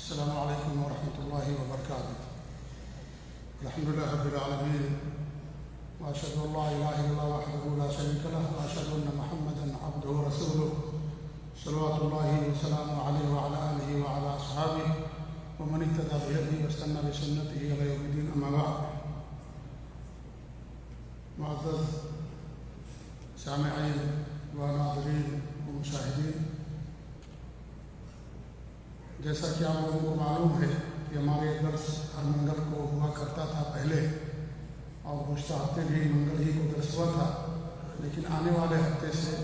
السلام علیکم ورحمۃ اللہ وبرکاتہ۔ الحمدللہ رب العالمین، واشهد ان لا الہ الا اللہ وحدہ لا شریک لہ، واشهد ان محمدا عبدہ ورسولہ، صلوات اللہ وسلامہ علیہ وعلی آلہ وعلی اصحابہ ومن اہتدی بہدیہ واستنى بسنتہ الی یوم الدین، اما بعد۔ معزز سامعین و ناظرین و مشاہدین، جیسا کہ آپ لوگوں کو معلوم ہے کہ ہمارے درس ہر منگل کو ہوا کرتا تھا پہلے، اور گزشتہ ہفتے بھی منگل ہی کو درس ہوا تھا، لیکن آنے والے ہفتے سے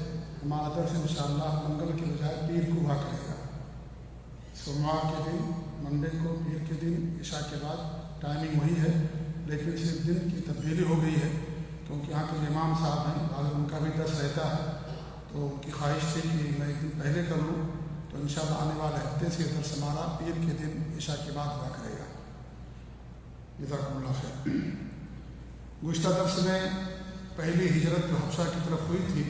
ہمارا درس انشاءاللہ منگل کے بجائے پیر کو ہوا کرے گا۔ سوموار کے دن، منڈے کو، پیر کے دن عشاء کے بعد ٹائمنگ وہی ہے، لیکن صرف دن کی تبدیلی ہو گئی ہے، کیونکہ یہاں کے امام صاحب ہیں، بعض ان کا بھی درس رہتا ہے، تو ان کی خواہش تھی کہ میں ایک دن پہلے کر لوں، تو انشاءاللہ آنے والے ہفتے سے درس ہمارا پیر کے دن عشاء کے بعد ہوا کرے گا۔ جزاکم اللہ خیر۔ گزشتہ درس میں پہلی ہجرت جو حبشہ کی طرف ہوئی تھی،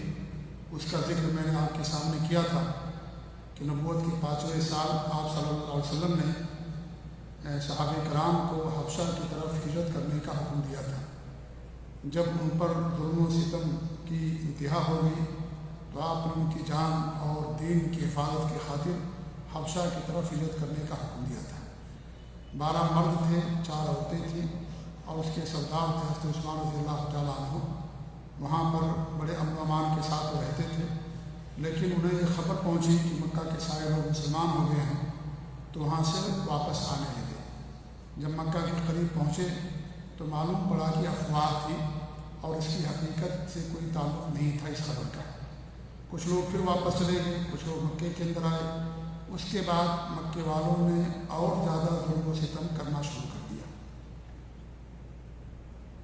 اس کا ذکر میں نے آپ کے سامنے کیا تھا کہ نبوت کے 5ویں سال آپ صلی اللہ علیہ وسلم نے صحابہ کرام کو حبشہ کی طرف ہجرت کرنے کا حکم دیا تھا۔ جب ان پر ظلم و ستم کی انتہا ہو گئی تو آپ نے ان کی جان اور دین کی حفاظت کی خاطر حبشہ کی طرف ہجرت کرنے کا حکم دیا تھا۔ 12 مرد تھے، 4 عورتیں تھیں، اور اس کے سردار تھے حضرت عثمان رضی اللہ تعالیٰ عنہ۔ وہاں پر بڑے امن و امان کے ساتھ وہ رہتے تھے، لیکن انہیں یہ خبر پہنچی کہ مکہ کے سارے لوگ مسلمان ہو گئے ہیں، تو وہاں سے واپس آنے لگے۔ جب مکہ کے قریب پہنچے تو معلوم پڑا کہ افواہ تھی اور اس کی حقیقت سے کوئی تعلق نہیں تھا اس خبر کا۔ کچھ لوگ پھر واپس چلے گئے، کچھ لوگ مکے کے اندر آئے۔ اس کے بعد مکے والوں نے اور زیادہ ظلم و ستم کرنا شروع کر دیا۔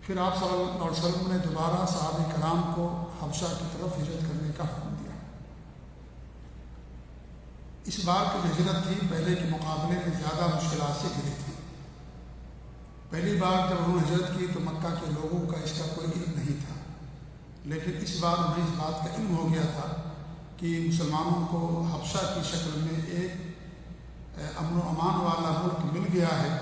پھر آپ صلی اللہ علیہ وسلم نے دوبارہ صحابہ کرام کو حبشہ کی طرف ہجرت کرنے کا حکم دیا۔ اس بار کی ہجرت تھی پہلے کے مقابلے میں زیادہ مشکلات سے گھری تھی۔ پہلی بار جب انہوں نے ہجرت کی تو مکہ کے لوگوں کا اس کا کوئی علم نہیں تھا، لیکن اس بار انہیں اس بات کا علم ہو گیا تھا کہ مسلمانوں کو حبشہ کی شکل میں ایک امن و امان والا ملک مل گیا ہے،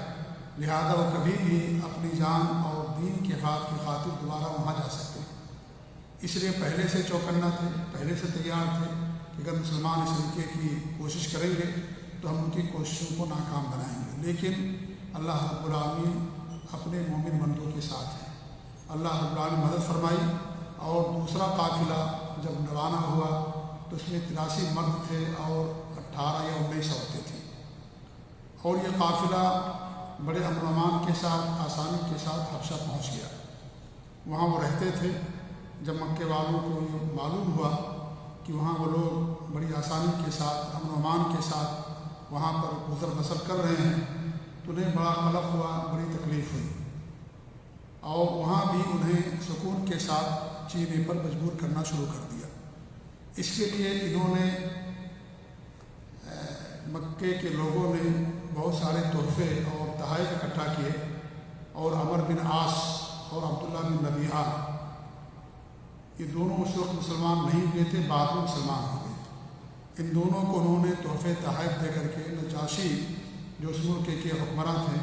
لہذا وہ کبھی بھی اپنی جان اور دین کے حفاظت کی خاطر دوبارہ وہاں جا سکتے ہیں۔ اس لیے پہلے سے چوکنا تھے، پہلے سے تیار تھے کہ اگر مسلمان اس طریقے کی کوشش کریں گے تو ہم ان کی کوششوں کو ناکام بنائیں گے، لیکن اللہ رب العالمین اپنے مومن بندوں کے ساتھ ہے۔ اللہ رب العالمین مدد فرمائی، اور دوسرا قافلہ جب روانہ ہوا تو اس میں 83 مرد تھے اور 18 یا 19 عورتیں تھیں، اور یہ قافلہ بڑے امن و امان کے ساتھ، آسانی کے ساتھ حبشہ پہنچ گیا۔ وہاں وہ رہتے تھے۔ جب مکے والوں کو یہ معلوم ہوا کہ وہاں وہ لوگ بڑی آسانی کے ساتھ، امن و امان کے ساتھ وہاں پر گزر بسر کر رہے ہیں، تو انہیں بڑا قلق ہوا، بڑی تکلیف ہوئی، اور وہاں بھی انہیں سکون کے ساتھ جینے پر مجبور کرنا شروع کر دیا۔ اس کے لیے انہوں نے مکے کے لوگوں نے بہت سارے تحفے اور تحائف اکٹھا کیے، اور عمر بن عاص اور عبداللہ بن ربیعہ، یہ دونوں اس وقت مسلمان نہیں ہوئے تھے، بعد میں مسلمان ہو گئے۔ ان دونوں کو انہوں نے تحفے تحائف دے کر کے نجاشی، جو اس ملک کے حکمراں تھے،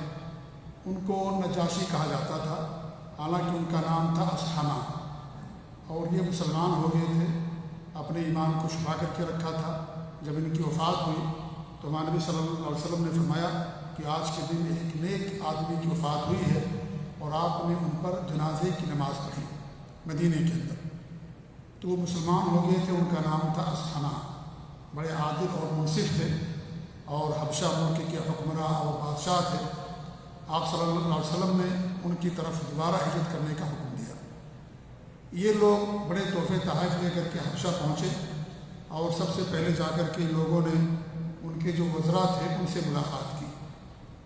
ان کو نجاشی کہا جاتا تھا، حالانکہ ان کا نام تھا اصحمہ، اور یہ مسلمان ہو گئے تھے، اپنے ایمان کو چھپا کر کے رکھا تھا۔ جب ان کی وفات ہوئی تو ہمارے نبی صلی اللہ علیہ وسلم نے فرمایا کہ آج کے دن ایک نیک آدمی کی وفات ہوئی ہے، اور آپ نے ان پر جنازے کی نماز پڑھی مدینے کے اندر۔ تو وہ مسلمان ہو گئے تھے، ان کا نام تھا اصحمہ، بڑے عادل اور منصف تھے، اور حبشہ ملک کے حکمراں اور بادشاہ تھے۔ آپ صلی اللہ علیہ وسلم نے ان کی طرف دوبارہ ہجرت کرنے کا حکم دیا۔ یہ لوگ بڑے تحفے تحائف لے کر کے حبشہ پہنچے، اور سب سے پہلے جا کر کے لوگوں نے ان کے جو وزراء تھے ان سے ملاقات کی،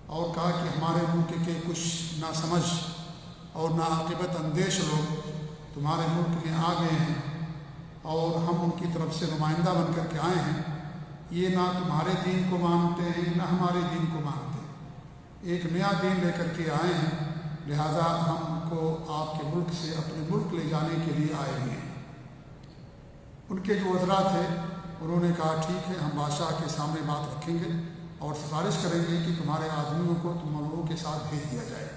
اور کہا کہ ہمارے ملک کے کچھ ناسمجھ اور ناعاقبت اندیش لوگ تمہارے ملک میں آ گئے ہیں، اور ہم ان کی طرف سے نمائندہ بن کر کے آئے ہیں۔ یہ نہ تمہارے دین کو مانتے ہیں، نہ ہمارے دین کو مانتے ہیں، ایک نیا دین لے کر کے آئے ہیں، لہذا ہم کو آپ کے ملک سے اپنے ملک لے جانے کے لیے آئے ہوئے ہیں۔ ان کے جو وزراء تھے انہوں نے کہا ٹھیک ہے، ہم بادشاہ کے سامنے بات رکھیں گے، اور سفارش کریں گے کہ تمہارے آدمیوں کو تم لوگوں کے ساتھ بھیج دیا جائے۔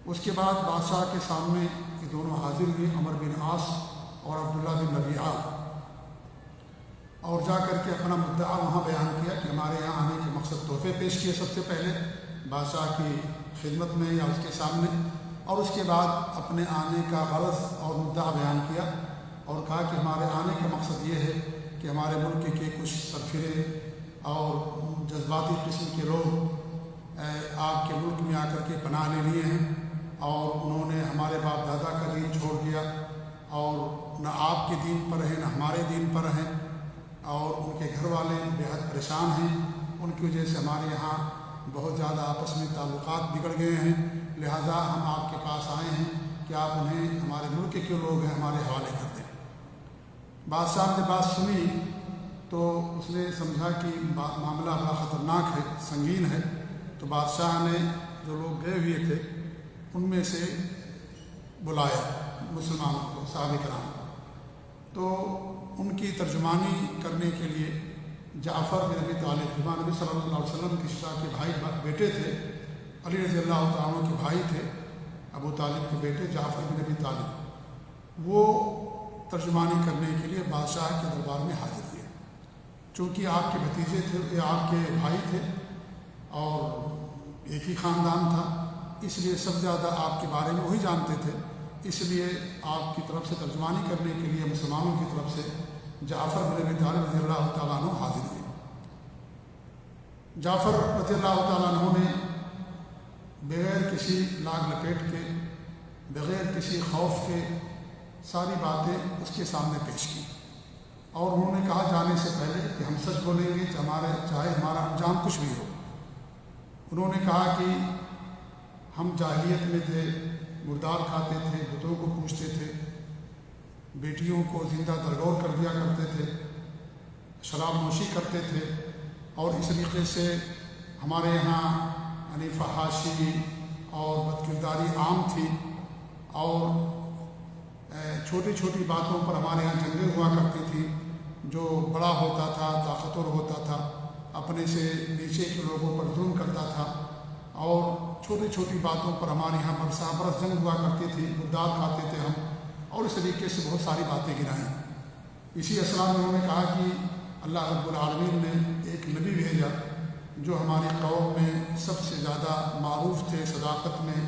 اس کے بعد بادشاہ کے سامنے یہ دونوں حاضر ہوئے، عمر بن عاص اور عبداللہ بن ربیعہ، اور جا کر کے اپنا مدعا وہاں بیان کیا کہ ہمارے یہاں آنے کے مقصد تحفے پیش کیے سب سے پہلے بادشاہ کی خدمت میں یا اس کے سامنے، اور اس کے بعد اپنے آنے کا غرض اور مدعا بیان کیا اور کہا کہ ہمارے آنے کا مقصد یہ ہے کہ ہمارے ملک کے کچھ سرفرے اور جذباتی قسم کے لوگ آپ کے ملک میں آ کر کے پناہ لے لیے ہیں، اور انہوں نے ہمارے باپ دادا کا دین چھوڑ دیا، اور نہ آپ کے دین پر ہیں نہ ہمارے دین پر ہیں، اور ان کے گھر والے بےحد پریشان ہیں۔ ان کی وجہ سے ہمارے یہاں بہت زیادہ آپس میں تعلقات بگڑ گئے ہیں، لہذا ہم آپ کے پاس آئے ہیں کہ آپ انہیں ہمارے ملک کے لوگ ہیں ہمارے حوالے کر دیں۔ بادشاہ نے بات سنی تو اس نے سمجھا کہ معاملہ بڑا خطرناک ہے، سنگین ہے، تو بادشاہ نے جو لوگ گئے ہوئے تھے ان میں سے بلایا مسلمانوں کو، صحابہ کرام کو، تو ان کی ترجمانی کرنے کے لیے جعفر بن ابی طالب، جو نبی صلی اللہ علیہ وسلم کی شاہ کے بھائی بیٹے تھے، علی رضی اللہ تعالیٰ عنہ کے بھائی تھے، ابو طالب کے بیٹے جعفر بن ابی طالب، وہ ترجمانی کرنے کے لیے بادشاہ کے دربار میں حاضر ہوئے۔ چونکہ آپ کے بھتیجے تھے، یہ آپ کے بھائی تھے اور ایک ہی خاندان تھا، اس لیے سب زیادہ آپ کے بارے میں وہی جانتے تھے، اس لیے آپ کی طرف سے ترجمانی کرنے کے لیے مسلمانوں کی طرف سے جعفر بن ابی طالب رضی اللہ تعالیٰ عنہ حاضر ہوئے۔ جعفر رضی اللہ تعالیٰ عنہ نے بغیر کسی لاگ لپیٹ کے، بغیر کسی خوف کے ساری باتیں اس کے سامنے پیش کی، اور انہوں نے کہا جانے سے پہلے کہ ہم سچ بولیں گے چاہے ہمارا انجام کچھ بھی ہو۔ انہوں نے کہا کہ ہم جاہلیت میں تھے، مردار کھاتے تھے، بتوں کو پوجتے تھے، بیٹیوں کو زندہ درگور کر دیا کرتے تھے، شراب نوشی کرتے تھے، اور اس طریقے سے ہمارے یہاں یعنی فحاشی اور بدکرداری عام تھی، اور چھوٹی چھوٹی باتوں پر ہمارے یہاں جنگیں ہوا کرتی تھی۔ جو بڑا ہوتا تھا، طاقتور ہوتا تھا، اپنے سے نیچے کے لوگوں پر ظلم کرتا تھا، اور چھوٹی چھوٹی باتوں پر ہمارے یہاں برس جنگ ہوا کرتی تھی، مردار کھاتے تھے ہم، اور اس طریقے سے بہت ساری باتیں گرائیں۔ اسی اثر میں انہوں نے کہا کہ اللہ رب العالمین نے ایک نبی بھیجا جو ہماری قوم میں سب سے زیادہ معروف تھے صداقت میں،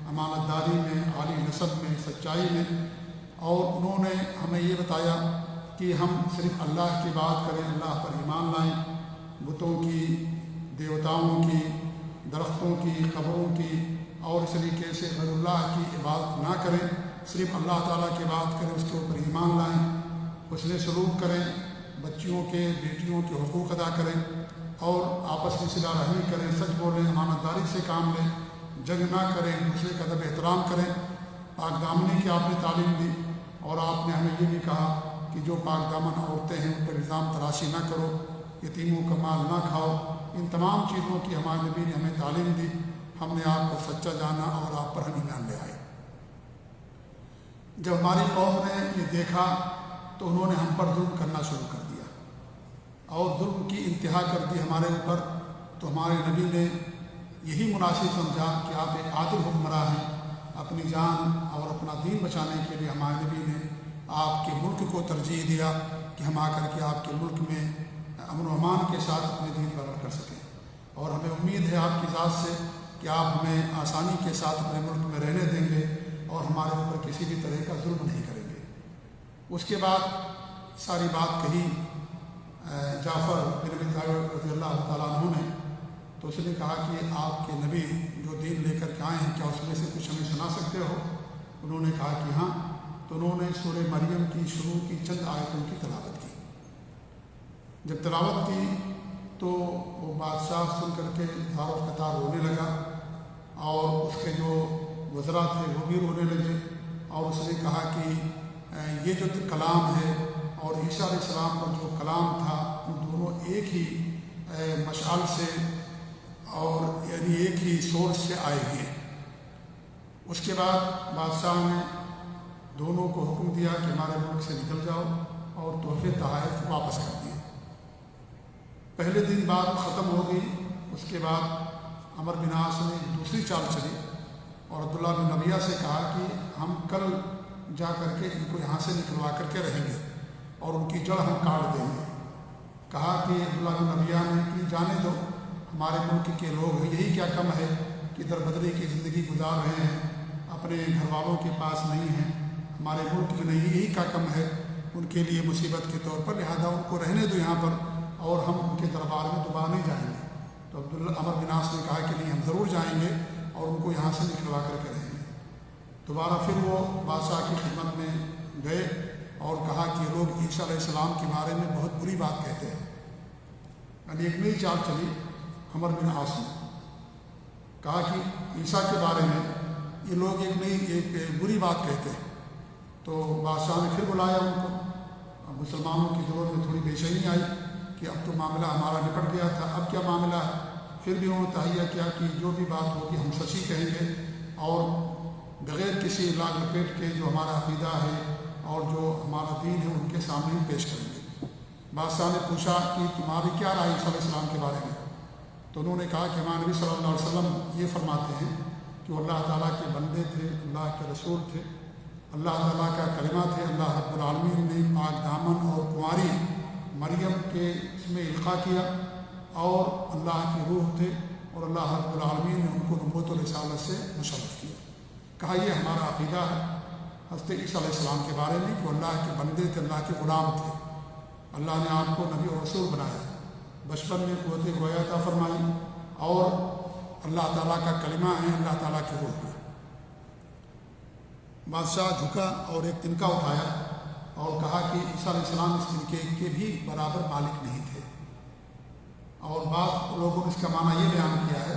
امانت داری میں، عالی نسب میں، سچائی میں، اور انہوں نے ہمیں یہ بتایا کہ ہم صرف اللہ کی بات کریں، اللہ پر ایمان لائیں، بتوں کی، دیوتاؤں کی، درختوں کی، قبروں کی اور اس طریقے سے غیر اللہ کی عبادت نہ کریں، صرف اللہ تعالیٰ کی بات کریں، اس کے اوپر ایمان لائیں، حسن سلوک کریں، بچیوں کے، بیٹیوں کے حقوق ادا کریں، اور آپس میں صلہ رحمی کریں، سچ بولیں، امانت داری سے کام لیں، جنگ نہ کریں، دوسرے کا ادب احترام کریں۔ پاک دامنی کی آپ نے تعلیم دی، اور آپ نے ہمیں یہ بھی کہا کہ جو پاک دامن عورتیں ہیں ان پر الزام تراشی نہ کرو، یتیموں کا مال نہ کھاؤ۔ ان تمام چیزوں کی ہمارے نبی نے ہمیں تعلیم دی، ہم نے آپ کو سچا جانا اور آپ پر ہم ایمان لے آئے۔ جب ہماری قوم نے یہ دیکھا تو انہوں نے ہم پر ظلم کرنا شروع کر دیا اور ظلم کی انتہا کر دی ہمارے اوپر، تو ہمارے نبی نے یہی مناسب سمجھا کہ آپ ایک عادل حکمراں ہیں، اپنی جان اور اپنا دین بچانے کے لیے ہمارے نبی نے آپ کے ملک کو ترجیح دیا کہ ہم آ کر کے آپ کے ملک میں امن و امان کے ساتھ اپنے دین پر عمل کر سکیں، اور ہمیں امید ہے آپ کی ذات سے کہ آپ ہمیں آسانی کے ساتھ اپنے ملک میں رہنے دیں گے اور ہمارے اوپر کسی بھی طرح کا ظلم نہیں کریں گے۔ اس کے بعد ساری بات کہی جعفر بن ابی طالب رضی اللہ تعالیٰ عنہ نے، تو اس نے کہا کہ آپ کے نبی جو دین لے کر کے آئے ہیں کیا اس میں سے کچھ ہمیں سنا سکتے ہو؟ انہوں نے کہا کہ ہاں، تو انہوں نے سورہ مریم کی شروع کی چند آیتوں کی تلاوت کی۔ جب تلاوت کی تو وہ بادشاہ سن کر کے زار و قطار رونے لگا، اور اس کے جو وزراء تھے وہ بھی رونے لگے، اور اس نے کہا کہ یہ جو کلام ہے اور عیسیٰ علیہ السلام پر جو کلام تھا ان دونوں ایک ہی مشعل سے اور یعنی ایک ہی سورس سے آئے ہوئے ہیں۔ اس کے بعد بادشاہ نے دونوں کو حکم دیا کہ ہمارے ملک سے نکل جاؤ، اور تحفے تحائف واپس کر دیے۔ پہلے دن بات ختم ہو گئی، اس کے بعد عمر بن عاص نے دوسری چال چلی اور عبداللہ بن ربیعہ سے کہا کہ ہم کل جا کر کے ان کو یہاں سے نکلوا کر کے رہیں گے اور ان کی جڑ ہم کاٹ دیں گے۔ کہا کہ عبداللہ بن ربیعہ نے کہ جانے دو، ہمارے ملک کے لوگ ہیں، یہی کیا کم ہے کہ دربدری کی زندگی گزار رہے ہیں، اپنے گھر والوں کے پاس نہیں ہیں، ہمارے ملک میں نہیں، یہی کیا کم ہے ان کے لیے مصیبت کے طور پر، لہذا ان کو رہنے دو یہاں پر اور ہم ان کے دربار میں دوبارہ نہیں جائیں گے۔ تو عمر بن عاص نے کہا کہ نہیں، ہم ضرور جائیں گے اور ان کو یہاں سے نکلوا کر کے رہیں گے۔ دوبارہ پھر وہ بادشاہ کی خدمت میں گئے اور کہا کہ لوگ عیسیٰ علیہ السلام کے بارے میں بہت بری بات کہتے ہیں۔ یعنی ایک نئی چال چلی عمر بن عاص نے، کہا کہ عیسیٰ کے بارے میں یہ لوگ ایک بری بات کہتے ہیں۔ تو بادشاہ نے پھر بلایا ان کو۔ اب مسلمانوں کی دلوں میں تھوڑی بے چینی آئی کہ اب تو معاملہ ہمارا نپٹ گیا تھا، اب کیا معاملہ ہے؟ پھر بھی انہوں نے تہیہ کیا کہ جو بھی بات ہوگی ہم سچ ہی کہیں گے اور بغیر کسی لاگ لپیٹ کے جو ہمارا عقیدہ ہے اور جو ہمارا دین ہے ان کے سامنے ہی پیش کریں گے۔ بادشاہ نے پوچھا کہ تمہاری کیا رائے عیسیٰ علیہ السلام کے بارے میں؟ تو انہوں نے کہا کہ ہمارے نبی صلی اللہ علیہ وسلم یہ فرماتے ہیں کہ وہ اللہ تعالیٰ کے بندے تھے، اللہ کے رسول تھے، اللہ تعالیٰ کا کلمہ تھے، اللہ رب العالمین نے پاک دامن اور کنواری مریم کے اس میں القاء کیا اور اللہ کی روح تھے اور اللہ رب العالمین نے ان کو نبوت و رسالت سے مشرف کیا۔ کہا یہ ہمارا عقیدہ ہے حضرت عیسیٰ علیہ السلام کے بارے میں کہ وہ اللہ کے بندے تھے، اللہ کے غلام تھے، اللہ نے آپ کو نبی اور رسول بنایا، بچپن میں قوت گویا عطا فرمائی اور اللہ تعالیٰ کا کلمہ ہے، اللہ تعالیٰ کی روح ہے۔ بادشاہ جھکا اور ایک تنکا اٹھایا اور کہا کہ عیسیٰ علیہ السلام اس تنکے کے بھی برابر مالک نہیں تھے۔ اور بعض لوگوں نے اس کا معنی یہ بیان کیا ہے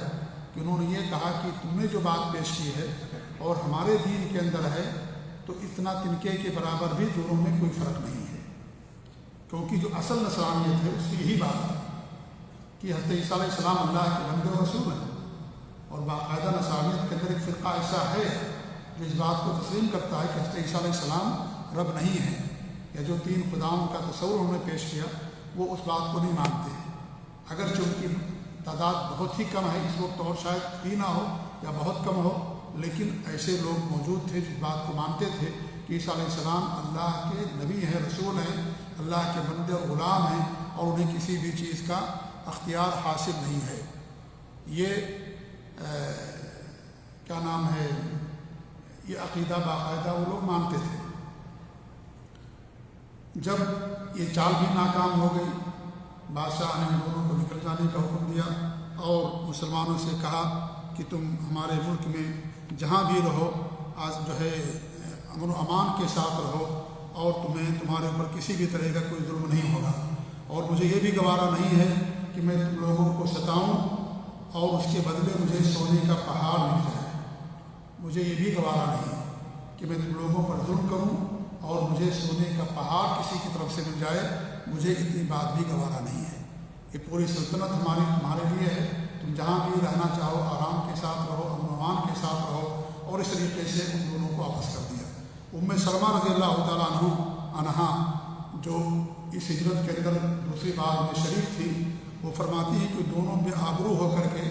کہ انہوں نے یہ کہا کہ تم نے جو بات پیش کی ہے اور ہمارے دین کے اندر ہے تو اتنا تنکے کے برابر بھی دونوں میں کوئی فرق نہیں ہے، کیونکہ جو اصل نصرانیت ہے اس کی یہی بات ہے کہ حضرت عیسیٰ علیہ السلام اللہ کے بندے و رسول ہیں، اور باقاعدہ نصرانیت کے اندر ایک فرقہ ایسا ہے جو اس بات کو تسلیم کرتا ہے کہ حضرت عیسیٰ علیہ السلام رب نہیں ہے، یا جو تین خداؤں کا تصور انہوں نے پیش کیا وہ اس بات کو نہیں مانتے ہیں، اگرچہ ان کی تعداد بہت ہی کم ہے اس وقت اور شاید ہی نہ ہو یا بہت کم ہو، لیکن ایسے لوگ موجود تھے جس بات کو مانتے تھے کہ عیسیٰ علیہ السلام اللہ کے نبی ہیں، رسول ہیں، اللہ کے بندے اور غلام ہیں اور انہیں کسی بھی چیز کا اختیار حاصل نہیں ہے۔ یہ کیا نام ہے، یہ عقیدہ باقاعدہ وہ لوگ مانتے تھے۔ جب یہ چال بھی ناکام ہو گئی، بادشاہ نے ان دونوں کو نکل جانے کا حکم دیا اور مسلمانوں سے کہا کہ تم ہمارے ملک میں جہاں بھی رہو آج جو ہے امن و امان کے ساتھ رہو اور تمہارے اوپر کسی بھی طرح کا کوئی ظلم نہیں ہوگا، اور مجھے یہ بھی گوارا نہیں ہے کہ میں تم لوگوں کو ستاؤں اور اس کے بدلے مجھے سونے کا پہاڑ مل جائے، مجھے یہ بھی گوارا نہیں کہ میں تم لوگوں پر ظلم کروں اور مجھے سونے کا پہاڑ کسی کی طرف سے مل جائے، مجھے اتنی بات بھی گوارا نہیں ہے۔ یہ پوری سلطنت تمہارے لیے ہے، تم جہاں بھی رہنا چاہو آرام کے ساتھ رہو، امن و امان کے ساتھ رہو، اور اس طریقے سے ان دونوں کو واپس کر دیا۔ سلمہ رضی اللہ تعالیٰ عنہا جو اس ہجرت کے اندر دوسری بار میں شریک تھی، وہ فرماتی ہیں کہ دونوں بے آبرو ہو کر کے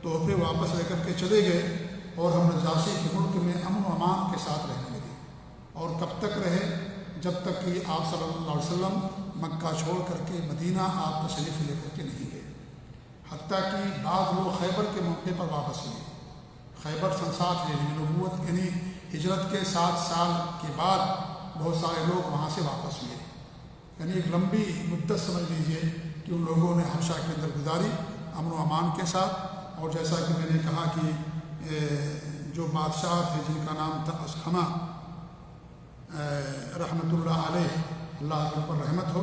تحفے واپس لے کر کے چلے گئے اور ہم نجاشی کے ملک میں امن و امان کے ساتھ رہنے لگے، اور کب تک رہے؟ جب تک کہ آپ صلی اللہ علیہ وسلم مکہ چھوڑ کر کے مدینہ آپ تشریف لے کر کے نہیں گئے، حتیٰ کہ بعض لوگ خیبر کے موقع پر واپس ہوئے۔ خیبر سن 7 نبوت یعنی ہجرت کے 7 سال کے بعد بہت سارے لوگ وہاں سے واپس ہوئے، یعنی ایک لمبی مدت سمجھ لیجیے کہ ان لوگوں نے حبشہ کے اندر گزاری امن و امان کے ساتھ۔ اور جیسا کہ میں نے کہا کہ جو بادشاہ تھے جن کا نام تھا اسحمہ رحمۃ اللہ علیہ، اللہ ان پر رحمت ہو،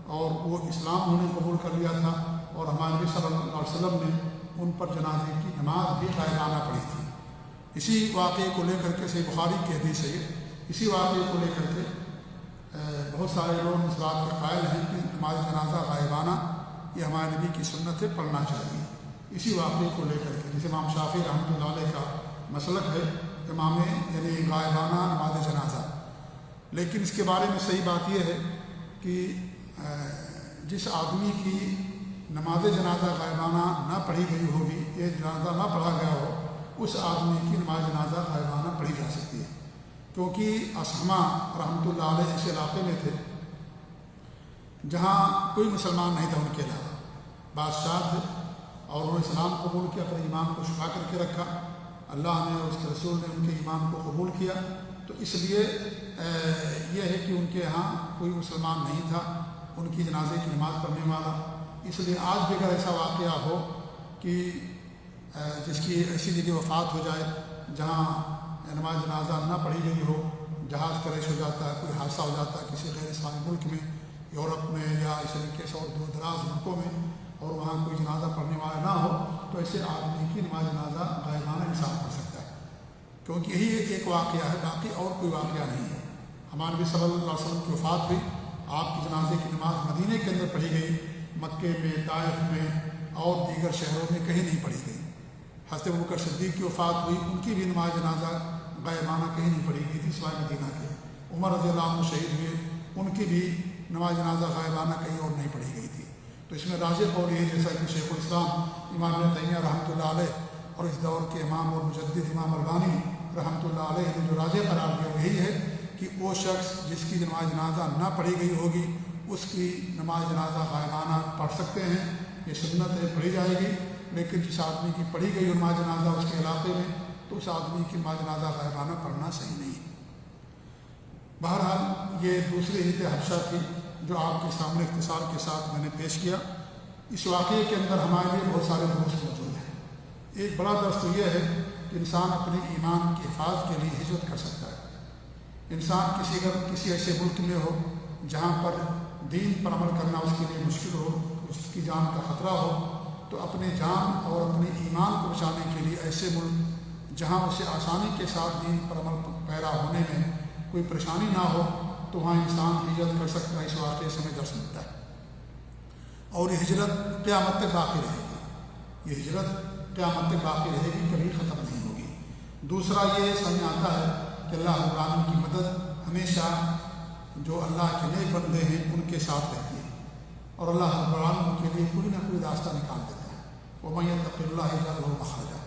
اور وہ اسلام انہوں نے قبول کر لیا تھا، اور ہمارے نبی صلی اللہ علیہ وسلم نے ان پر جنازے کی نماز بھی غائبانہ پڑھی تھی۔ اسی واقعے کو لے کر کے صحیح بخاری کی حدیث ہے، اسی واقعے کو لے کر کے بہت سارے لوگ اس بات کے قائل ہیں کہ نماز جنازہ غائبانہ یہ ہمارے نبی کی سنت ہے، پڑھنا چاہیے۔ اسی واقعے کو لے کر کے جسے امام شافعی رحمۃ اللہ علیہ کا مسلک ہے، امام یعنی غائبانہ نماز جنازہ، لیکن اس کے بارے میں صحیح بات یہ ہے کہ جس آدمی کی نماز جنازہ غائبانہ نہ پڑھی گئی ہوگی، یہ جنازہ نہ پڑھا گیا ہو، اس آدمی کی نماز جنازہ غائبانہ پڑھی جا سکتی ہے، کیونکہ اصحمہ رحمۃ اللہ علیہ اس علاقے میں تھے جہاں کوئی مسلمان نہیں تھا ان کے علاوہ، بادشاہ تھے اور انہوں نے اسلام قبول کیا، اپنے ایمان کو چھپا کر کے رکھا، اللہ نے اور اس کے رسول نے ان کے ایمان کو قبول کیا، تو اس لیے یہ ہے کہ ان کے ہاں کوئی مسلمان نہیں تھا ان کی جنازے کی نماز پڑھنے والا۔ اس لیے آج بھی اگر ایسا واقعہ ہو کہ جس کی ایسی جگہ وفات ہو جائے جہاں نماز جنازہ نہ پڑھی گئی ہو، جہاز کریش ہو جاتا ہے، کوئی حادثہ ہو جاتا ہے کسی غیر اسلامی ملک میں، یورپ میں یا اس طریقے سے اور دور دراز ملکوں میں، اور وہاں کوئی جنازہ پڑھنے والا نہ ہو، تو ایسے آدمی کی نماز جنازہ غائبانہ انسان پڑھ سکتا ہے، کیونکہ یہی ایک واقعہ ہے، باقی اور کوئی واقعہ نہیں ہے۔ ہمارے نبی صلی اللہ علیہ وسلم کی وفات ہوئی، آپ کی جنازے کی نماز مدینے کے اندر پڑھی گئی، مکے میں، طائف میں اور دیگر شہروں میں کہیں نہیں پڑھی گئی۔ حضرت ابوبکر صدیق کی وفات ہوئی، ان کی بھی نماز جنازہ غائبانہ کہیں نہیں پڑھی گئی تھی سوائے مدینہ کے۔ عمر رضی اللہ عنہ شہید ہوئے، ان کی بھی نماز جنازہ غائبانہ کہیں اور نہیں پڑھی گئی تھی۔ تو اس میں راجح قول یہ ہے، جیسا کہ شیخ الاسلام امام ابن تیمیہ رحمۃ اللہ علیہ اور اس دور کے امام اور مجدد امام البانی رحمۃ اللہ علیہ نے جو راجح قرار دیا وہی ہے کہ وہ شخص جس کی نماز جنازہ نہ پڑھی گئی ہوگی اس کی نماز جنازہ غائبانہ پڑھ سکتے ہیں، یہ سنت ہے، پڑھی جائے گی، لیکن جس آدمی کی پڑھی گئی نماز جنازہ اس کے علاقے میں، تو اس آدمی کی نماز جنازہ غائبانہ پڑھنا صحیح نہیں۔ بہرحال یہ دوسری عید حبشہ تھی جو آپ کے سامنے اختصار کے ساتھ میں نے پیش کیا۔ اس واقعے کے اندر ہمارے لیے بہت سارے درس موجود ہیں۔ ایک بڑا درس تو یہ ہے کہ انسان اپنے ایمان کی حفاظت کے لیے ہجرت کر سکتا ہے۔ انسان کسی ایسے ملک میں ہو جہاں پر دین پر عمل کرنا اس کے لیے مشکل ہو، اس کی جان کا خطرہ ہو، تو اپنے جان اور اپنے ایمان کو بچانے کے لیے ایسے ملک جہاں اسے آسانی کے ساتھ دین پر عمل پیرا ہونے میں کوئی پریشانی نہ ہو، تو وہاں انسان ہجرت کر سکتا ہے۔ اس واقعے سے ہمیں درس ملتا ہے، اور یہ ہجرت قیامت تک باقی رہے گی، یہ ہجرت قیامت تک باقی رہے گی، کبھی ختم نہیں ہوگی۔ دوسرا یہ سمجھ آتا ہے کہ اللہ رب العالمین کی مدد ہمیشہ جو اللہ کے نیک بندے ہیں ان کے ساتھ رہتی ہے، اور اللہ رب العالمین کے لیے کوئی نہ کوئی راستہ نکال دیتا ہے۔ وَمَن يَتَّقِ اللَّهَ يَجْعَل لَهُ مَخْرَجًا،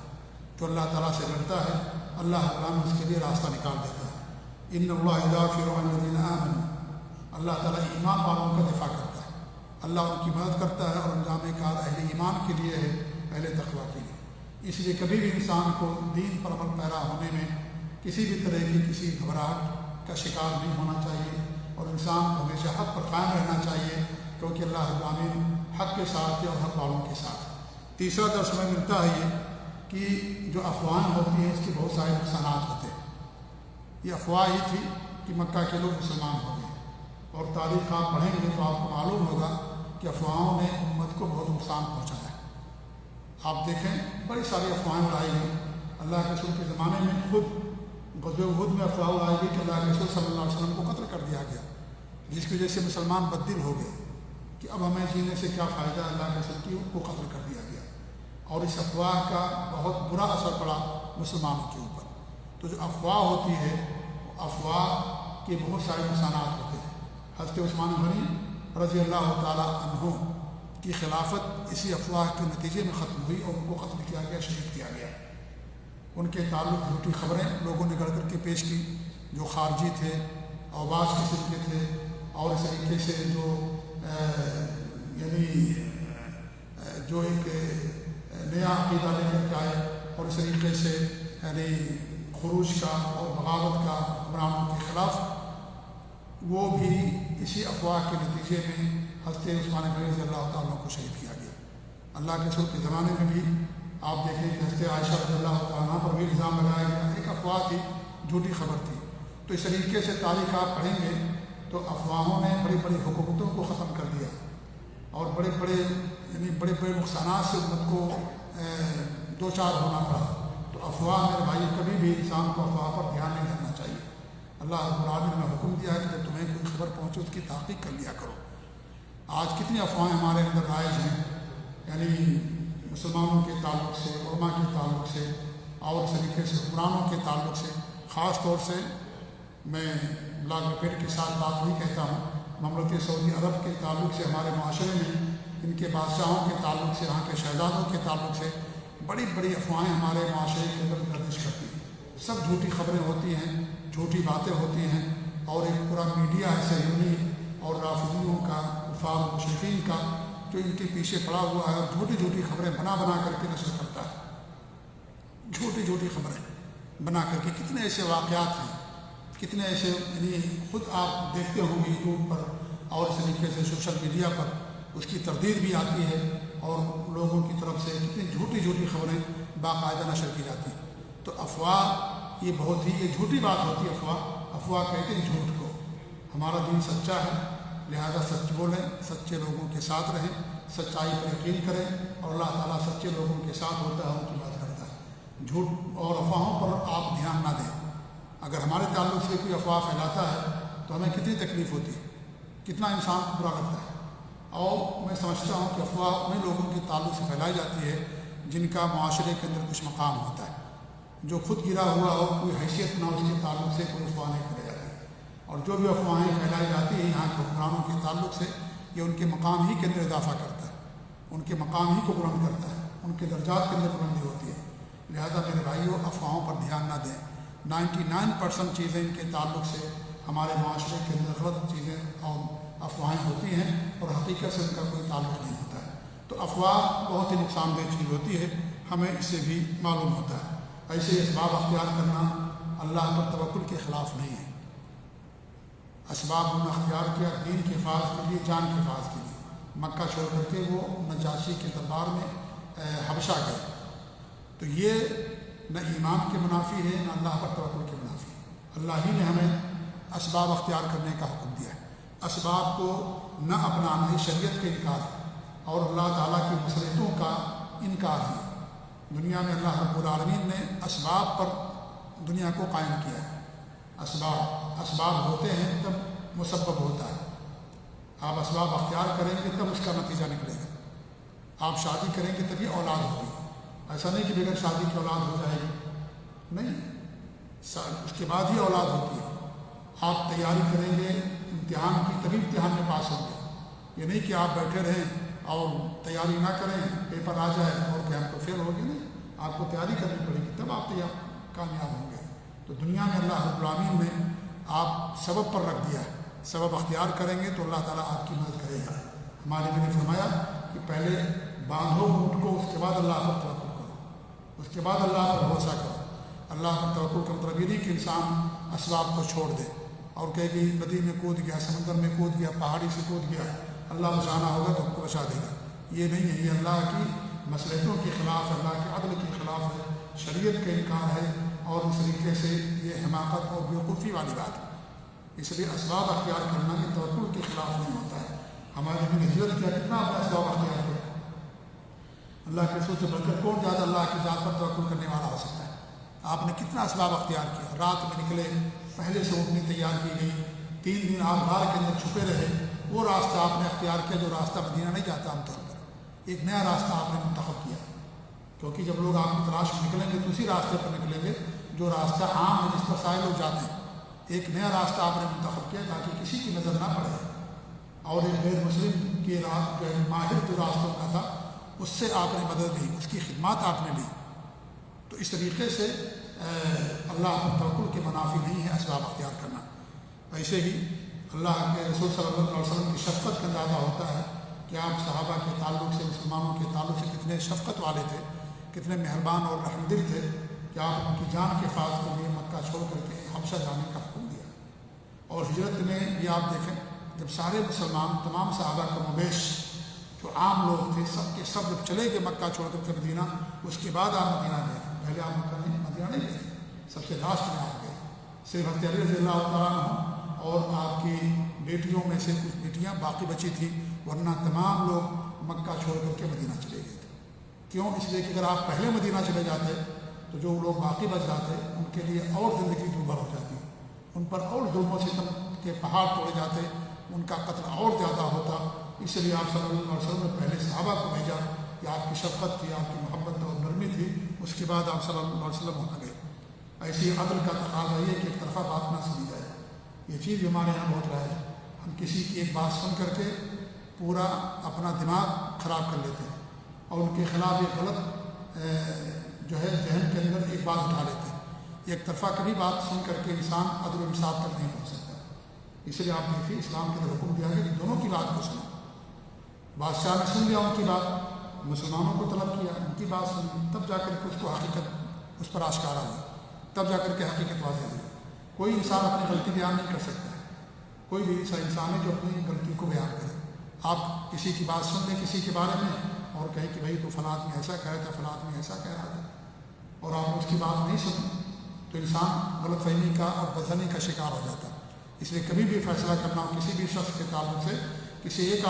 جو اللہ تعالیٰ سے لڑتا ہے اللہ رب العالمین اس کے لیے راستہ نکال دیتا ہے۔ إِنَّ اللَّهَ يُدَافِعُ عَنِ الَّذِينَ آمَنُوا، اللہ تعالیٰ ایمان والوں کا دفاع کرتا ہے، اللہ ان کی مدد کرتا ہے، اور انجام کار اہل ایمان کے لیے ہے، اہل تقویٰ کے لیے۔ اس لیے کبھی بھی انسان کو دین پر عمل پیرا ہونے میں کسی بھی طرح کی کسی گھبراہٹ کا شکار نہیں ہونا چاہیے، اور انسان کو ہمیشہ حق پر قائم رہنا چاہیے، کیونکہ اللہ رب العالمین حق کے ساتھ ہے اور حق والوں کے ساتھ۔ تیسرا درس میں ملتا ہے یہ کہ جو افواہیں ہوتی ہیں اس کے بہت سارے نقصانات ہوتے ہیں۔ یہ افواہ ہی تھی کہ مکہ کے لوگ مسلمان ہو گئے، اور تاریخ آپ پڑھیں گے تو آپ کو معلوم ہوگا کہ افواہوں نے امت کو بہت نقصان پہنچایا ہے۔ آپ دیکھیں بڑی ساری افواہیں اڑائی گئی، اللہ کے رسول کے زمانے میں خود غزوہ احد میں افواہ اڑائی گئی کہ اللہ کے رسول صلی اللہ علیہ وسلم کو قتل کر دیا گیا، جس کی وجہ سے مسلمان بددل ہو گئے کہ اب ہمیں جینے سے کیا فائدہ، اللہ کے رسول کی ان کو قتل کر دیا گیا، اور اس افواہ کا بہت برا اثر پڑا مسلمانوں کے اوپر۔ تو جو افواہ ہوتی ہے افواہ کے بہت سارے نقصانات ہوتے ہیں۔ حضرت عثمان غنی رضی اللہ تعالیٰ عنہ کی خلافت اسی افواہ کے نتیجے میں ختم ہوئی، اور ان کو قتل کیا گیا، شہید کیا گیا۔ ان کے تعلق جھوٹی خبریں لوگوں نے گڑھ کر کے پیش کی، جو خارجی تھے، اوباش قسم کے تھے، اور اس طریقے سے جو یعنی جو ایک نیا عقیدہ لے کر کے آئے، اور اس طریقے سے یعنی خروج کا اور بغاوت کا حکمرانوں کے خلاف، وہ بھی اسی افواہ کے نتیجے میں حضرت عثمان غنی رضی اللہ تعالیٰ کو شہید کیا گیا۔ اللہ کے رسول کے زمانے میں بھی آپ دیکھیں کہ حضرت عائشہ رضی اللہ تعالیٰ پر بھی الزام لگایا گیا، ایک افواہ تھی، جھوٹی خبر تھی۔ تو اس طریقے سے تاریخ آپ پڑھیں گے تو افواہوں نے بڑی بڑی حکومتوں کو ختم کر دیا، اور بڑے بڑے نقصانات سے امت کو دو چار ہونا پڑا۔ تو افواہ میرے بھائی کبھی بھی انسان کو افواہ پر دھیان نہیں دینا چاہیے۔ اللہ رب العالمین نے حکم دیا ہے کہ جب تمہیں کوئی خبر پہنچے اس کی تحقیق کر لیا کرو۔ آج کتنی افواہیں ہمارے اندر رائج ہیں، یعنی مسلمانوں کے تعلق سے، علماء کے تعلق سے، اور اس طریقے سے حکمرانوں کے تعلق سے۔ خاص طور سے میں بلاک پیٹ کے ساتھ بات نہیں کہتا ہوں، مملکت سعودی عرب کے تعلق سے ہمارے معاشرے میں ان کے بادشاہوں کے تعلق سے، یہاں کے شہزادوں کے تعلق سے بڑی بڑی افواہیں ہمارے معاشرے کے اندر گردش کرتی ہیں۔ سب جھوٹی خبریں ہوتی ہیں، جھوٹی باتیں ہوتی ہیں، اور ایک پورا میڈیا ہے صہیونی اور رافضیوں کا، کفار مشرکین کا، جو ان کے پیچھے پڑا ہوا ہے اور جھوٹی جھوٹی خبریں بنا کر کے نشر کرتا ہے۔ جھوٹی جھوٹی خبریں بنا کر کے کتنے ایسے واقعات ہیں، کتنے ایسے، یعنی خود آپ دیکھتے ہوں گے یوٹیوب پر اور اس طریقے سے سوشل میڈیا پر اس کی تردید بھی آتی ہے، اور لوگوں کی طرف سے کتنی جھوٹی جھوٹی خبریں باقاعدہ نشر کی جاتی ہیں۔ تو افواہ یہ بہت ہی یہ جھوٹی بات ہوتی ہے۔ افواہ کہتے ہیں جھوٹ کو۔ ہمارا دین سچا ہے، لہذا سچ بولیں، سچے لوگوں کے ساتھ رہیں، سچائی پر یقین کریں، اور اللہ تعالیٰ سچے لوگوں کے ساتھ ہوتا ہے، ان کی بات کرتا ہے۔ جھوٹ اور افواہوں پر آپ دھیان نہ دیں۔ اگر ہمارے تعلق سے کوئی افواہ پھیلاتا ہے تو ہمیں کتنی تکلیف ہوتی ہے، کتنا انسان کو برا لگتا ہے۔ اور میں سمجھتا ہوں کہ افواہ ان لوگوں کے تعلق سے پھیلائی جاتی ہے جن کا معاشرے کے اندر کچھ مقام ہوتا ہے، جو خود گرا ہوا ہو، کوئی حیثیت نہ، اس کے تعلق سے کوئی افواہ نہیں پھیلائی جاتی۔ اور جو بھی افواہیں پھیلائی جاتی ہیں یہاں کے حکمرانوں کے تعلق سے، یہ ان کے مقام ہی کے اندر اضافہ کرتا ہے، ان کے مقام ہی کو بلند کرتا ہے، ان کے درجات کے اندر بلندی ہوتی ہے۔ لہذا میرے بھائیوں، افواہوں پر دھیان نہ دیں۔ 99% چیزیں ان کے تعلق سے ہمارے معاشرے کے اندر غلط چیزیں اور افواہیں ہوتی ہیں، اور حقیقت سے ان کا کوئی تعلق نہیں ہوتا ہے۔ تو افواہ بہت ہی نقصان دہ چیز ہوتی ہے، ہمیں اس سے بھی معلوم ہوتا ہے۔ ایسے اسباب اختیار کرنا اللہ پر توکل کے خلاف نہیں ہے۔ اسباب انہوں نے اختیار کیا دین کے حفاظت کے لیے، جان کے حفاظت کے لیے۔ مکہ چھوڑ کر کے وہ نجاشی کے دربار میں حبشہ گئے، تو یہ نہ ایمان کے منافی ہے، نہ اللہ پر توکل کے منافی ہے۔ اللہ ہی نے ہمیں اسباب اختیار کرنے کا حکم دیا ہے۔ اسباب کو نہ اپنانا یہ شریعت کے انکار ہے، اور اللہ تعالیٰ کی مصلحتوں کا انکار ہے۔ دنیا میں اللہ رب العالمین نے اسباب پر دنیا کو قائم کیا ہے۔ اسباب ہوتے ہیں تب مسبب ہوتا ہے۔ آپ اسباب اختیار کریں گے تب اس کا نتیجہ نکلے گا۔ آپ شادی کریں گے تبھی اولاد ہوگی، ایسا نہیں کہ بغیر شادی کی اولاد ہو جائے گی، نہیں، اس کے بعد ہی اولاد ہوتی ہے۔ آپ تیاری کریں گے امتحان کی تبھی امتحان میں پاس ہوں گے، یہ نہیں کہ آپ بیٹھے رہیں اور تیاری نہ کریں، پیپر آ جائے اور کہ ہم تو فیل ہو گئے۔ نہیں، آپ کو تیاری کرنی پڑے گی تب آپ کامیاب ہوں گے۔ تو دنیا میں اللہ رب العالمین نے آپ سبب پر رکھ دیا ہے، سبب اختیار کریں گے تو اللہ تعالیٰ آپ کی مدد کرے گا۔ ہمارے نبی نے فرمایا کہ پہلے باندھو اونٹ کو، اس کے بعد اللہ پر توکل کرو، اس کے بعد اللہ پر بھروسہ کرو۔ اللہ پر توکل کا مطلب یہ نہیں کہ انسان اسباب کو چھوڑ دے اور کہے کہ ندی میں کود گیا، سمندر میں کود گیا، پہاڑی سے کود گیا، اللہ بچانا ہوگا تو ہم کو بچا دے گا۔ یہ نہیں ہے، یہ اللہ کی مصلحتوں کے خلاف ہے، اللہ کے عدل کے خلاف ہے، شریعت کا انکار ہے، اور اس طریقے سے یہ حماقت اور بیوقوفی والی بات ہے۔ اس لیے اسباب اختیار کرنا یہ توکل کے خلاف نہیں ہوتا ہے۔ ہمارے نبی نے ہجرت کیا، کتنا آپ نے اسباب اختیار کیا؟ اللہ کے رسول سے بڑھ کر کون زیادہ اللہ کی ذات پر توکل کرنے والا ہو سکتا ہے؟ آپ نے کتنا اسباب اختیار کیا، رات میں نکلے، پہلے سے اونٹنی تیار کی گئی، 3 دن آپ غار کے اندر چھپے رہے، وہ راستہ آپ نے اختیار کیا جو راستہ مدینہ نہیں جاتا عام طور پر، ایک نیا راستہ آپ نے منتخب کیا، کیونکہ جب لوگ آپ کی تلاش میں نکلیں گے تو اسی راستے پر نکلیں گے جو راستہ عام ہے، جس پر سارے لوگ جاتے ہیں۔ ایک نیا راستہ آپ نے منتخب کیا تاکہ کسی کی نظر نہ پڑے، اور ایک غیر مسلم کی جو ماہر جو راستوں کا تھا اس سے آپ نے مدد لی، اس کی خدمات آپ نے لی۔ تو اس طریقے سے اللہ پر توکل کے منافی نہیں ہے اسباب اختیار کرنا۔ ویسے ہی اللہ کے رسول صلی اللہ علیہ وسلم کی شفقت کا اندازہ ہوتا ہے کہ آپ صحابہ کے تعلق سے، مسلمانوں کے تعلق سے کتنے شفقت والے تھے، کتنے مہربان اور رحم دل تھے کہ آپ ان کی جان کے حفاظت کے لیے مکہ چھوڑ کر کے حبشہ جانے کا حکم دیا۔ اور ہجرت میں بھی آپ دیکھیں، جب سارے مسلمان، تمام صحابہ کا مبیش جو عام لوگ تھے، سب کے سب جب چلے گئے مکہ چھوڑ کر کے مدینہ، اس کے بعد آپ مدینہ گئے، پہلے آپ مکہ مدینہ نہیں گئے، سب سے لاسٹ میں آپ گئے۔ صرف حضرت علی رضی اللہ تعالیٰ عنہ اور آپ کی بیٹیوں میں سے کچھ بیٹیاں باقی بچی تھیں، ورنہ تمام لوگ مکہ چھوڑ کر کے مدینہ چلے گئے تھے۔ کیوں؟ اس لیے کہ اگر آپ پہلے مدینہ چلے جاتے تو جو لوگ باقی بچ جاتے ان کے لیے اور زندگی دوبھر ہو جاتی، ان پر اور ظلم و ستم کے پہاڑ توڑے جاتے، ان کا قتل اور زیادہ ہوتا۔ اس لیے آپ صلی اللہ علیہ وسلم نے پہلے صحابہ کو بھیجا کہ آپ کی شفقت تھی، آپ کی محبت اور نرمی تھی، اس کے بعد آپ صلی اللہ علیہ وسلم ہونا گئے۔ ایسی عدل کا تقاضا یہ کہ ایک طرفہ بات نہ سنی جائے، یہ چیز بھی ہمارے یہاں بہت رائج ہے۔ ہم کسی کی ایک بات سن کر کے پورا اپنا دماغ خراب کر لیتے ہیں اور ان کے خلاف ایک غلط جو ہے ذہن کے اندر ایک بات اٹھا لیتے ہیں. ایک طرفہ کبھی بات سن کر کے انسان عدل و انصاف تک نہیں پہنچ سکتا. اس لیے آپ دیکھیے اسلام کے اندر حکم دیا گیا کہ دونوں کی بات کو سنو. بادشاہ نے سن لیا ان کی بات، مسلمانوں کو طلب کیا، ان کی بات سن، تب جا کر کے اس کو حقیقت اس پر آشکارا ہوئی، تب جا کر کے حقیقت واضح ہوئی. کوئی انسان اپنی غلطی بیان نہیں کر سکتا ہے، کوئی بھی ایسا انسان ہے جو اپنی غلطی کو بیان کرے. آپ کسی کی بات سن لیں کسی کے بارے میں اور کہیں کہ بھائی تو فلاں آدمی ایسا کہہ رہا تھا، فلاں آدمی ایسا کہہ رہا تھا، اور آپ اس کی بات نہیں سنیں تو انسان غلط فہمی کا اور بدظنی کا شکار ہو جاتا ہے. اس لیے کبھی بھی فیصلہ کرنا ہو کسی بھی شخص کے تعلق سے کسی ایک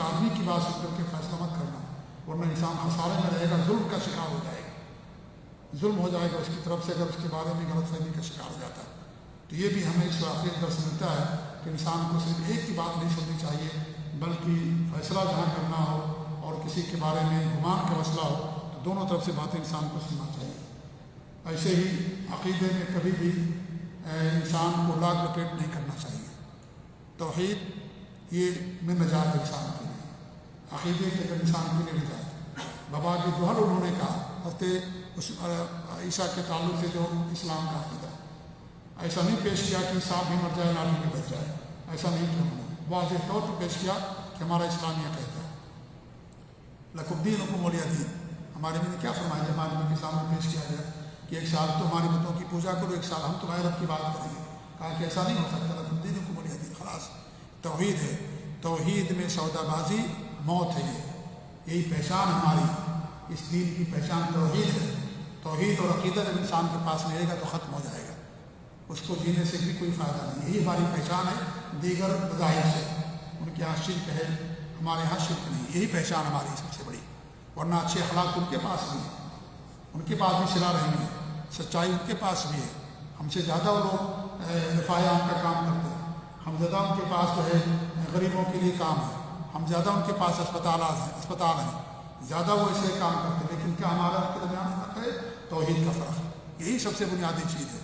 آدمی کی بات سن کر کے فیصلہ مت کرنا، ورنہ انسان خسارے میں رہے گا، ظلم کا شکار ہو جائے گا، ظلم ہو جائے گا اس کی طرف سے اگر اس کے بارے میں غلط فہمی کا شکار ہو جاتا ہے. تو یہ بھی ہمیں اس واقعے کا درس ملتا ہے کہ انسان کو صرف ایک کی بات نہیں سننی چاہیے، بلکہ فیصلہ جہاں کرنا ہو اور کسی کے بارے میں گمان کا مسئلہ ہو تو دونوں طرف سے باتیں انسان کو سننا چاہیے. ایسے ہی عقیدے میں کبھی بھی انسان کو لاگ لپیٹ نہیں کرنا چاہیے. توحید یہ میں نجات انسان کے لیے، عقیدے کے اندر انسان کے لیے نجات. بابا کے دوہر انہوں نے کہا حضرت عیسیٰ کے تعلق سے جو اسلام کا عقیدہ ایسا نہیں پیش کیا کہ سانپ بھی مر جائے لاٹھی بھی بچ جائے، ایسا نہیں کیا. انہوں نے واضح طور پر پیش کیا کہ ہمارا اسلام یہ کہتا ہے لکم دینکم ولی دین. ہمارے میں نے کیا فرمایا جب ہمارے کے سامنے پیش کیا گیا کہ ایک سال تو ہمارے بتوں کی پوجا کرو، ایک سال ہم تمہارے رب کی بات کریں گے. کہا کہ ایسا نہیں ہو سکتا، لکم دینکم ولی دین. خلاص توحید ہے، توحید میں سودا بازی موت ہے. یہی پہچان ہماری اس دین کی پہچان توحید ہے. توحید اور عقیدہ جب انسان کے پاس رہے گا تو ختم ہو جائے گا، اس کو جینے سے بھی کوئی فائدہ نہیں. یہی ہماری پہچان ہے دیگر مذاہب سے. ان کے یہاں شرک ہے، ہمارے یہاں شرک نہیں. یہی پہچان ہماری سب سے بڑی. ورنہ اچھے اخلاق ان کے پاس بھی ہیں، ان کے پاس بھی صلہ رحمی ہے، سچائی ان کے پاس بھی ہے. ہم سے زیادہ وہ لوگ رفاع عام کا کام کرتے ہیں، ہم زیادہ ان کے پاس جو ہے غریبوں کے لیے کام ہے، ہم زیادہ ان کے پاس اسپتال ہیں، زیادہ وہ اسے کام کرتے ہیں. لیکن کیا ہمارا ان کے درمیان فرق ہے؟ توحید کا فرق. یہی سب سے بنیادی چیز ہے.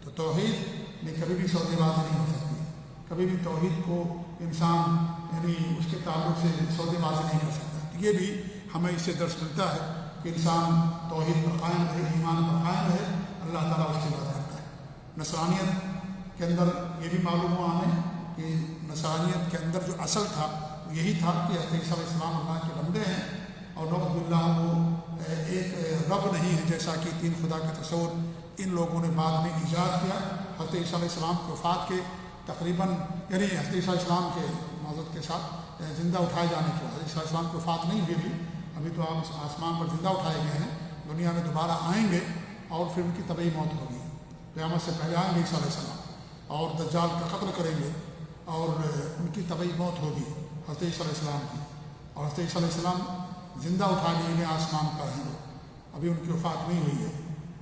تو توحید میں کبھی بھی سودے بازی نہیں ہو سکتی. کبھی بھی توحید کو انسان یعنی اس کے تعلق سے سودے بازی نہیں کر سکتا. یہ بھی ہمیں اس سے درس ملتا ہے کہ انسان توحید پر قائم رہے، ایمان پر قائم رہے، اللہ تعالیٰ اس کی مدد کرتا ہے. نصرانیت کے اندر یہ بھی معلوم ہوا ہمیں کہ نصرانیت کے اندر جو اصل تھا یہی تھا کہ حضرت عیسیٰ علیہ السلام اللہ کے بندے ہیں اور نعوذ باللہ وہ ایک رب نہیں ہے جیسا کہ تین خدا کا تصور ان لوگوں نے بعد میں ایجاد کیا. حضرت عیسیٰ علیہ السلام کی وفات کے تقریباً یعنی حضرت عیسیٰ علیہ السلام کے معذرت کے ساتھ زندہ اٹھائے جانے کے بعد حضرت عیسیٰ علیہ السلام کی وفات نہیں ہوئی ابھی تو آپ آسمان پر زندہ اٹھائے گئے ہیں، دنیا میں دوبارہ آئیں گے اور پھر ان کی طبعی موت ہوگی. قیامت سے پہلے آئیں گے عیسیٰ علیہ السلام اور دجال کا قتل کریں گے اور ان کی طبعی موت ہوگی حضرت عیسیٰ علیہ السلام کی. اور حضرت عیسیٰ علیہ السلام زندہ اٹھانے کے لیے آسمان پر ہیں، ابھی ان کی وفات نہیں ہوئی ہے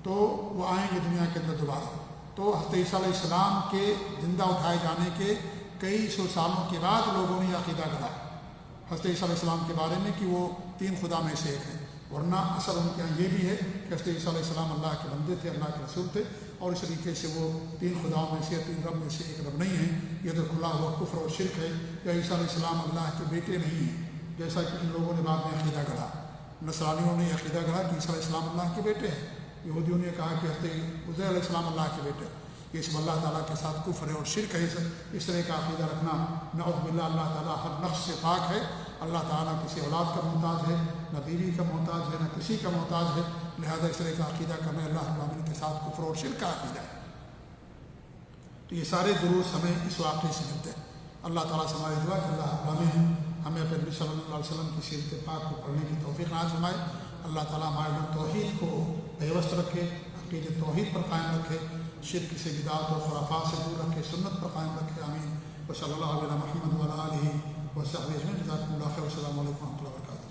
تو وہ آئیں گے دنیا کے اندر دوبارہ. تو حضرت عیسیٰ علیہ السلام کے زندہ اٹھائے جانے کے کئی سو سالوں کے بعد لوگوں نے عقیدہ گڑھا حضرت عیسیٰ علیہ السلام کے بارے میں کہ وہ تین خدا میں سے ایک ہے. ورنہ اصل ان کے یہاں یہ بھی ہے کہ حضرت عیسیٰ علیہ السلام اللہ کے بندے تھے، اللہ کے رسول تھے اور اس طریقے سے وہ تین خداؤں میں سے تین رب میں سے ایک رب نہیں ہے. یہ تو کھلا ہوا کفر اور شرک ہے. یا عیسیٰ علیہ السلام اللہ کے بیٹے نہیں ہیں جیسا کہ ان لوگوں نے بعد میں عقیدہ گڑھا. نصرانیوں نے عقیدہ گڑھا کہ عیسیٰ علیہ السلام اللہ کے بیٹے ہیں. یہودیوں نے کہا کہ حضرت عزیر علیہ السلام اللہ کے بیٹے. یہ سب اللہ تعالیٰ کے ساتھ کفر ہے اور شرک ہے. اس طرح کا عقیدہ رکھنا نعوذ باللہ اللہ تعالیٰ ہر نقص سے پاک ہے. اللہ تعالیٰ کسی اولاد کا محتاج ہے، نہ بیوی کا محتاج ہے، نہ کسی کا محتاج ہے. لہذا اس طرح کا عقیدہ کرنا اللہ رب العالمین کے ساتھ کفر اور شرک کا عقیدہ ہے. تو یہ سارے دروس ہمیں اس واقعے سے ملتے ہیں. اللہ تعالیٰ سے ہماری دعا کہ اللہ رب العالمین ہمیں اپنے نبی صلی اللہ علیہ وسلم کی سیرت پاک کو پڑھنے کی توفیق نازل فرمائے. اللہ تعالیٰ ہمارے لوگ توحید کو پیوست رکھے، عقیدہ توحید پر قائم رکھے، شرک سے بدعات اور خرافات سے دور رکھے، سنت پر قائم رکھے. آمین. وصلی اللہ علیہ محمد وعلی آلہ وصحبہ اجمعین. جزاکم اللہ خیر. السلام علیکم و رحمۃ اللہ وبرکاتہ.